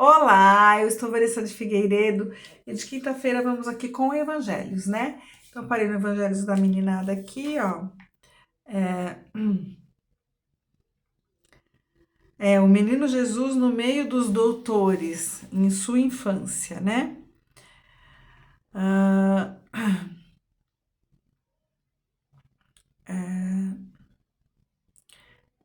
Olá, eu estou Vanessa de Figueiredo e de quinta-feira vamos aqui com evangelhos, né? Então, parei no evangelhos da meninada aqui, ó. É o menino Jesus no meio dos doutores, em sua infância, né? Ah,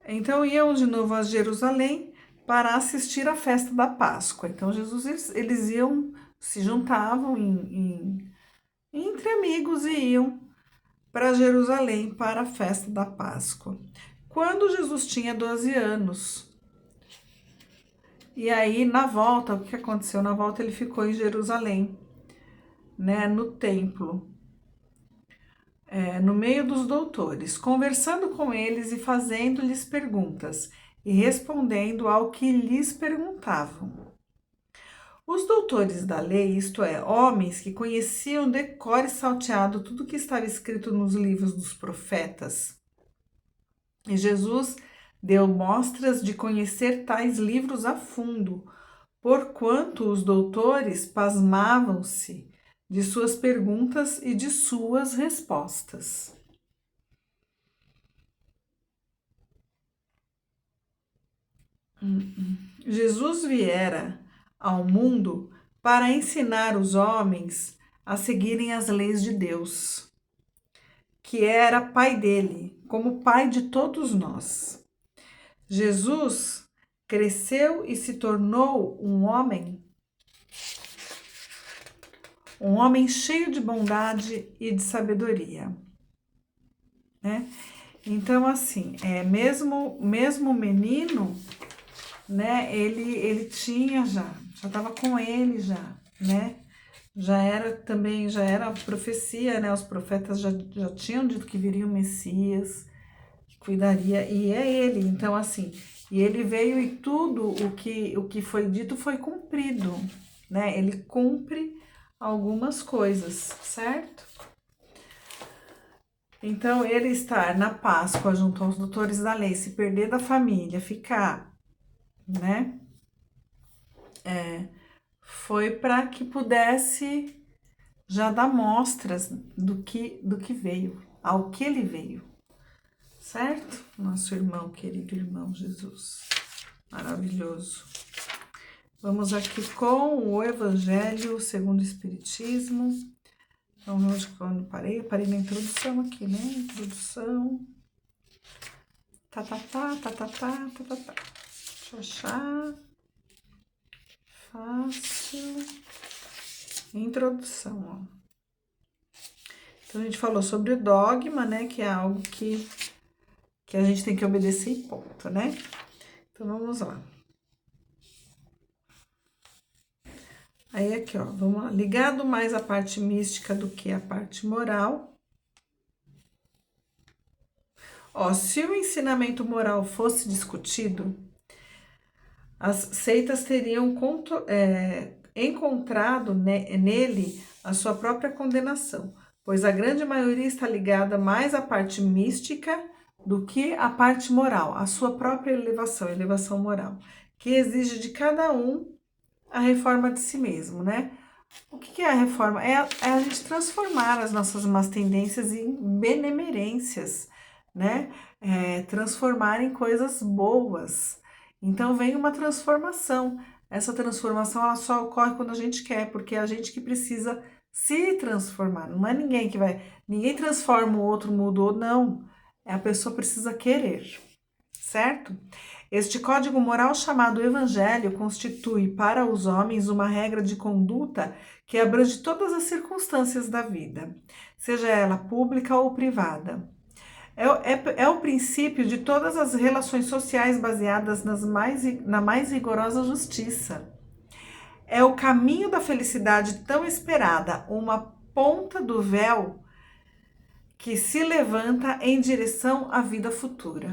então, iam de novo a Jerusalém para assistir à festa da Páscoa. Então, Jesus, eles iam, se juntavam entre amigos e iam para Jerusalém para a festa da Páscoa. Quando Jesus tinha 12 anos. E aí, na volta, o que aconteceu? Na volta, ele ficou em Jerusalém, né, no templo, no meio dos doutores, conversando com eles e fazendo-lhes perguntas, e respondendo ao que lhes perguntavam. Os doutores da lei, isto é, homens que conheciam de cor e salteado tudo que estava escrito nos livros dos profetas, e Jesus deu mostras de conhecer tais livros a fundo, porquanto os doutores pasmavam-se de suas perguntas e de suas respostas. Jesus viera ao mundo para ensinar os homens a seguirem as leis de Deus, que era pai dele, como pai de todos nós. Jesus cresceu e se tornou um homem cheio de bondade e de sabedoria, né? Então, assim, mesmo o menino, né? Ele tinha já estava com ele já, né? Já era profecia, né? Os profetas já tinham dito que viria o Messias, que cuidaria, e é ele. Então, assim, e ele veio e tudo o que foi dito foi cumprido, né? Ele cumpre algumas coisas, certo? Então, ele estar na Páscoa junto aos doutores da lei, se perder da família, ficar, né? Foi para que pudesse já dar mostras do que veio, ao que ele veio, certo? Nosso irmão, querido irmão Jesus, maravilhoso. Vamos aqui com o Evangelho segundo o Espiritismo. Então, onde quando parei na introdução aqui, né? Introdução. Tá, tá, tá, tá, tá, tá, tá, tá, tá. Deixa eu achar. Fácil. Introdução, ó. Então, a gente falou sobre o dogma, né? Que é algo que a gente tem que obedecer e ponto, né? Então, vamos lá. Aí, aqui, ó, vamos lá. Ligado mais à parte mística do que à parte moral. Ó, se o ensinamento moral fosse discutido, as seitas teriam encontrado nele a sua própria condenação, pois a grande maioria está ligada mais à parte mística do que à parte moral, à sua própria elevação moral, que exige de cada um a reforma de si mesmo, né? O que é a reforma? É a gente transformar as nossas más tendências em benemerências, né? Transformar em coisas boas. Então vem uma transformação. Essa transformação ela só ocorre quando a gente quer, porque é a gente que precisa se transformar. Não é ninguém que vai. Ninguém transforma o outro, mudou, não. A pessoa precisa querer, certo? Este código moral chamado Evangelho constitui para os homens uma regra de conduta que abrange todas as circunstâncias da vida, seja ela pública ou privada. É o princípio de todas as relações sociais baseadas na mais rigorosa justiça. É o caminho da felicidade tão esperada, uma ponta do véu que se levanta em direção à vida futura.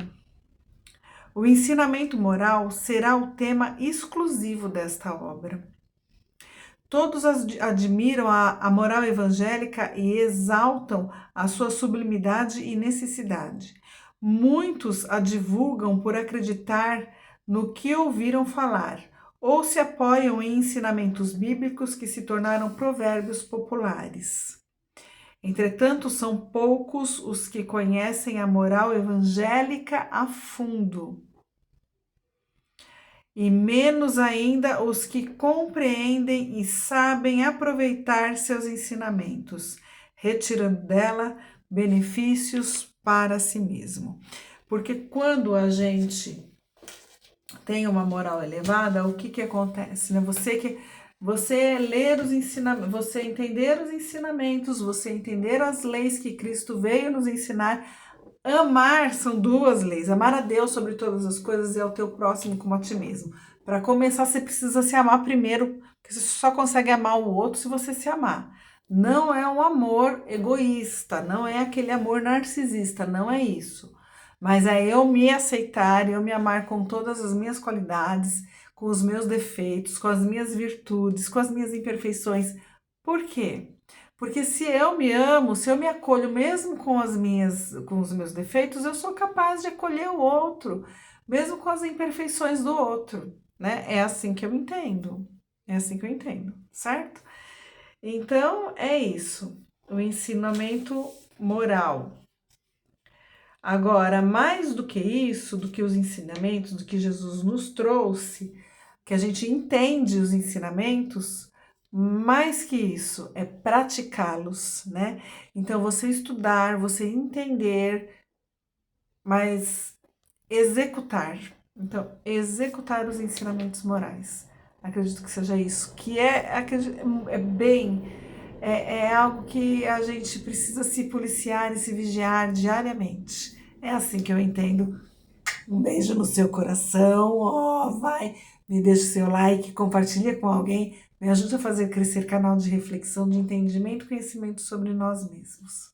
O ensinamento moral será o tema exclusivo desta obra. Todos admiram a moral evangélica e exaltam a sua sublimidade e necessidade. Muitos a divulgam por acreditar no que ouviram falar ou se apoiam em ensinamentos bíblicos que se tornaram provérbios populares. Entretanto, são poucos os que conhecem a moral evangélica a fundo, e menos ainda os que compreendem e sabem aproveitar seus ensinamentos, retirando dela benefícios para si mesmo. Porque quando a gente tem uma moral elevada, o que acontece, né? Você ler os ensinamentos, você entender os ensinamentos, você entender as leis que Cristo veio nos ensinar. Amar são duas leis: amar a Deus sobre todas as coisas e ao teu próximo como a ti mesmo. Para começar, você precisa se amar primeiro, porque você só consegue amar o outro se você se amar. Não é um amor egoísta, não é aquele amor narcisista, não é isso. Mas é eu me aceitar, eu me amar com todas as minhas qualidades, com os meus defeitos, com as minhas virtudes, com as minhas imperfeições. Por quê? Porque se eu me amo, se eu me acolho mesmo com os meus defeitos, eu sou capaz de acolher o outro, mesmo com as imperfeições do outro, né? É assim que eu entendo. É assim que eu entendo, certo? Então, é isso. O ensinamento moral. Agora, mais do que isso, do que os ensinamentos, do que Jesus nos trouxe, que a gente entende os ensinamentos, mais que isso, é praticá-los, né? Então, você estudar, você entender, mas executar. Então, executar os ensinamentos morais. Acredito que seja isso, que é bem, é algo que a gente precisa se policiar e se vigiar diariamente. É assim que eu entendo. Um beijo no seu coração, vai, me deixa o seu like, compartilha com alguém, me ajuda a fazer crescer canal de reflexão, de entendimento e conhecimento sobre nós mesmos.